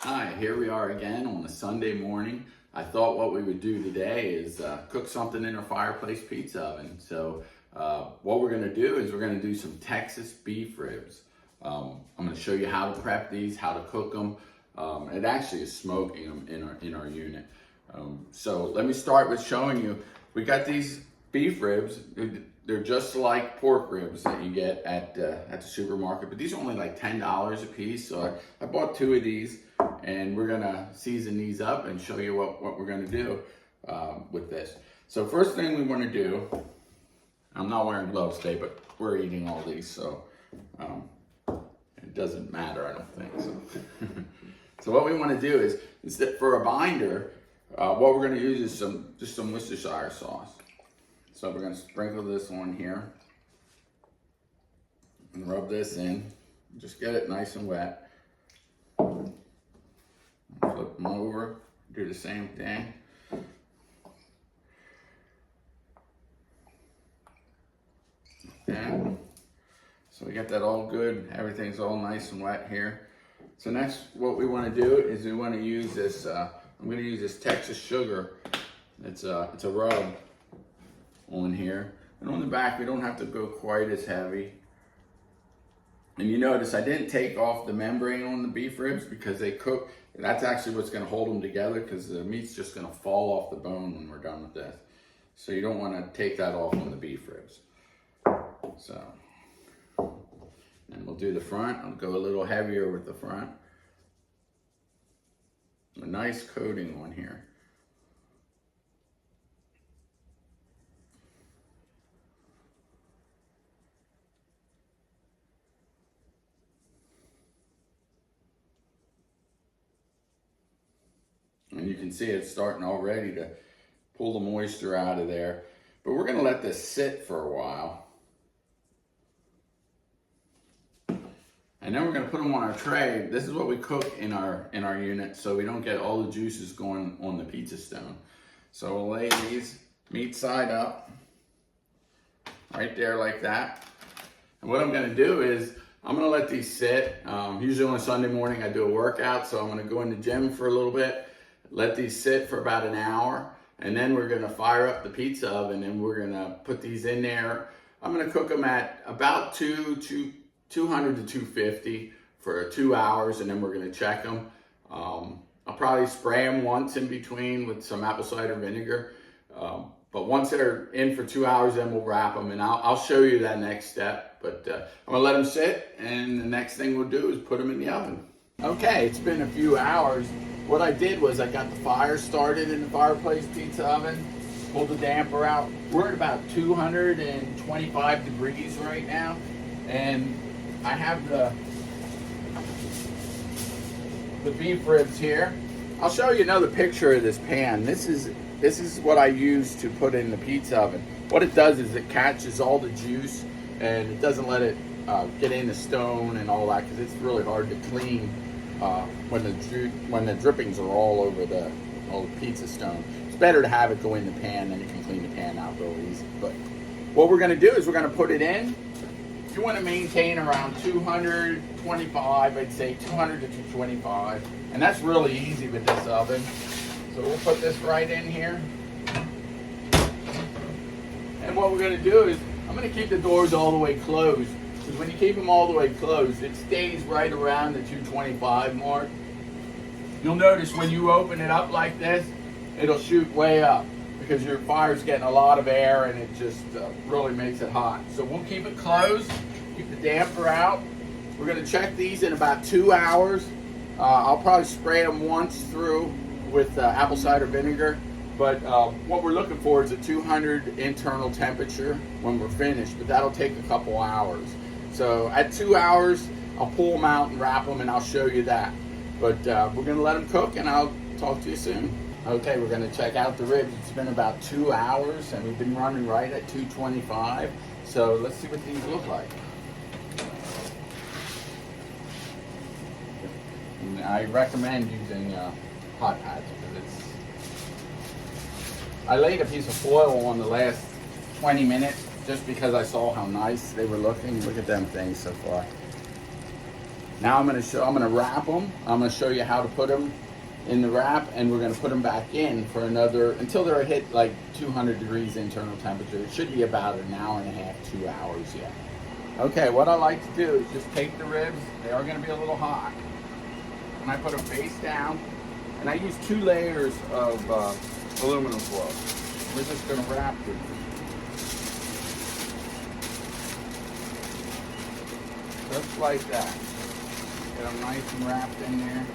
Hi, here we are again on a Sunday morning. I thought what we would do today is cook something in our Fireplace pizza oven. So what we're going to do is we're going to do some Texas beef ribs. I'm going to show you how to prep these, how to cook them. It actually is smoking them in our unit. So let me start with showing you. We got these beef ribs. They're just like pork ribs that you get at the supermarket, but these are only like $10 a piece. So I bought 2 of these, and we're gonna season these up and show you what we're gonna do with this. So first thing we want to do, I'm not wearing gloves today, but we're eating all these, so it doesn't matter, I don't think. So, so what we want to do is that for a binder, what we're going to use is just some Worcestershire sauce. So we're going to sprinkle this on here and rub this in. Just get it nice and wet. Flip them over, do the same thing. Okay. So we got that all good. Everything's all nice and wet here. So next, what we want to do is we want to use this. I'm going to use this Texas sugar. It's a rub on here, and on the back we don't have to go quite as heavy. And you notice I didn't take off the membrane on the beef ribs because they cook. That's actually what's going to hold them together, because the meat's just going to fall off the bone when we're done with this. So you don't want to take that off on the beef ribs. So, and we'll do the front. I'll go a little heavier with the front. A nice coating on here. And you can see it's starting already to pull the moisture out of there. But we're going to let this sit for a while. And then we're going to put them on our tray. This is what we cook in our unit, so we don't get all the juices going on the pizza stone. So we'll lay these meat side up right there like that. And what I'm going to do is I'm going to let these sit. Usually on a Sunday morning I do a workout, so I'm going to go in the gym for a little bit, let these sit for about an hour, and then we're going to fire up the pizza oven and we're going to put these in there. I'm going to cook them at about 200 to 250 for 2 hours, and then we're going to check them. I'll probably spray them once in between with some apple cider vinegar. But once they're in for 2 hours, then we'll wrap them, and I'll show you that next step. But I'm going to let them sit, and the next thing we'll do is put them in the oven. Okay, it's been a few hours. What I did was I got the fire started in the Fireplace pizza oven, pulled the damper out. We're at about 225 degrees right now, and I have the beef ribs here. I'll show you another picture of this pan. This is what I use to put in the pizza oven. What it does is it catches all the juice, and it doesn't let it get in the stone and all that, because it's really hard to clean when the drippings are all over the pizza stone. It's better to have it go in the pan, then you can clean the pan out real easy. But what we're going to do is we're going to put it in. You want to maintain around 225, I'd say 200 to 225, and that's really easy with this oven. So we'll put this right in here. And what we're going to do is I'm going to keep the doors all the way closed, because when you keep them all the way closed, it stays right around the 225 mark. You'll notice when you open it up like this, it'll shoot way up, because your fire's getting a lot of air, and it just really makes it hot. So we'll keep it closed, keep the damper out. We're going to check these in about 2 hours. I'll probably spray them once through with apple cider vinegar, but what we're looking for is a 200 internal temperature when we're finished, but that'll take a couple hours. So at 2 hours, I'll pull them out and wrap them, and I'll show you that. But we're going to let them cook, and I'll talk to you soon. Okay, we're going to check out the ribs. It's been about 2 hours, and we've been running right at 225. So let's see what these look like. And I recommend using hot pads, because I laid a piece of foil on the last 20 minutes just because I saw how nice they were looking. Look at them things so far. Now I'm gonna wrap them. I'm gonna show you how to put them in the wrap, and we're gonna put them back in for until they're hit like 200 degrees internal temperature. It should be about an hour and a half, 2 hours yet. Okay, what I like to do is just take the ribs. They are gonna be a little hot. And I put them face down, and I use 2 layers of aluminum foil. We're just gonna wrap these. Just like that. Get them nice and wrapped in there.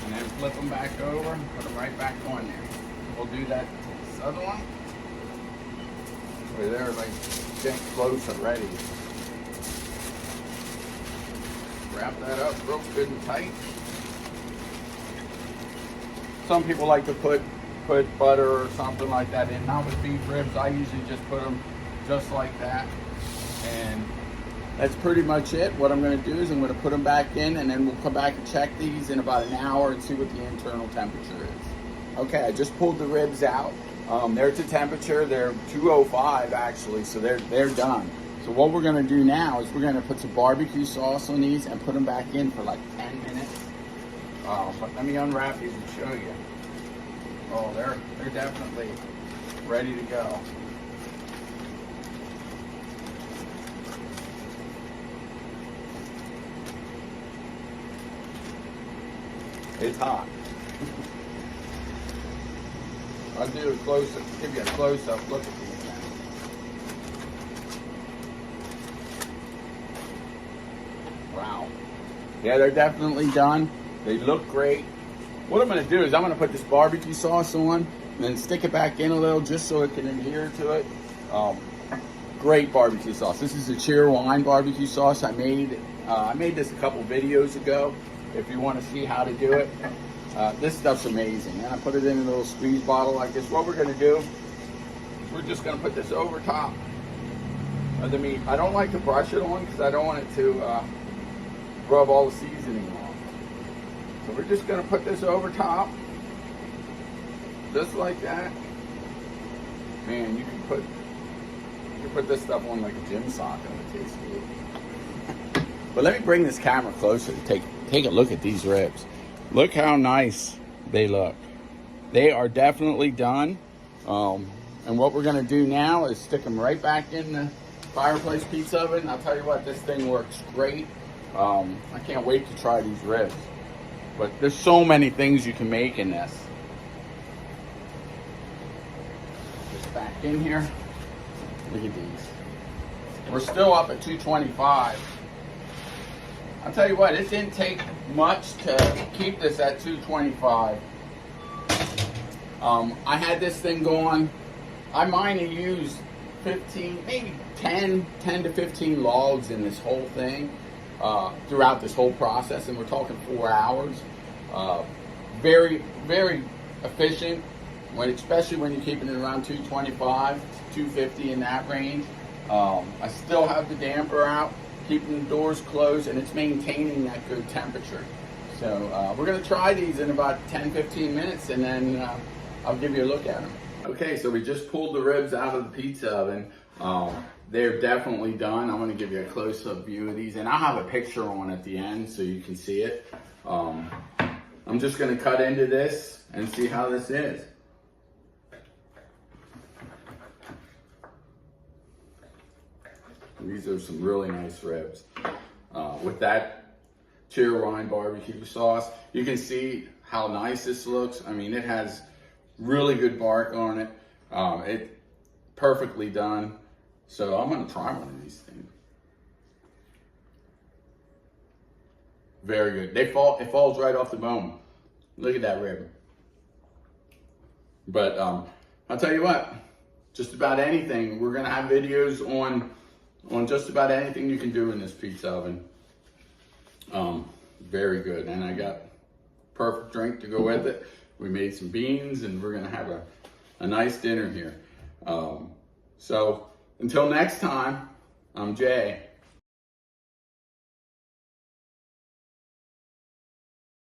And then flip them back over, put them right back on there. We'll do that to this other one. They're like getting close already. Wrap that up real good and tight. Some people like to put butter or something like that in. Not with beef ribs. I usually just put them just like that. And that's pretty much it. What I'm going to do is I'm going to put them back in, and then we'll come back and check these in about an hour and see what the internal temperature is. Okay, I just pulled the ribs out. They're to temperature. They're 205 actually, so they're done. So what we're going to do now is we're going to put some barbecue sauce on these and put them back in for like 10 minutes. But let me unwrap these and show you. Oh, they're definitely ready to go. It's hot. I'll do a close-up, give you a close-up look at these now. Wow. Yeah, they're definitely done. They look great. What I'm going to do is I'm going to put this barbecue sauce on and then stick it back in a little just so it can adhere to it. Great barbecue sauce. This is a Cheer Wine barbecue sauce I made this a couple videos ago. If you want to see how to do it, this stuff's amazing. And I put it in a little squeeze bottle like this. What we're going to do is we're just going to put this over top of the meat. I don't like to brush it on because I don't want it to rub all the seasoning off. So we're just going to put this over top, just like that. Man, you can put this stuff on like a gym sock and it tastes good. But let me bring this camera closer to take a look at these ribs. Look how nice they look. They are definitely done. And what we're gonna do now is stick them right back in the Fireplace pizza oven. I'll tell you what, this thing works great. I can't wait to try these ribs. But there's so many things you can make in this. Just back in here. Look at these. We're still up at 225. I'll tell you what, it didn't take much to keep this at 225. I had this thing going. I might have used 15, maybe 10 to 15 logs in this whole thing throughout this whole process, and we're talking 4 hours. Very, very efficient, especially when you're keeping it around 225, 250 in that range. I still have the damper out, keeping the doors closed, and it's maintaining that good temperature. So we're going to try these in about 10-15 minutes, and then I'll give you a look at them. Okay, so we just pulled the ribs out of the pizza oven. They're definitely done. I'm going to give you a close-up view of these, and I'll have a picture on at the end so you can see it. I'm just going to cut into this and see how this is. These are some really nice ribs. With that Cheer Wine barbecue sauce, you can see how nice this looks. I mean, it has really good bark on it. It's perfectly done. So I'm gonna try one of these things. Very good. It falls right off the bone. Look at that rib. But I'll tell you what, just about anything. We're gonna have videos on just about anything you can do in this pizza oven. Very good. And I got perfect drink to go with it. We made some beans, and we're gonna have a nice dinner here. So until next time, I'm Jay.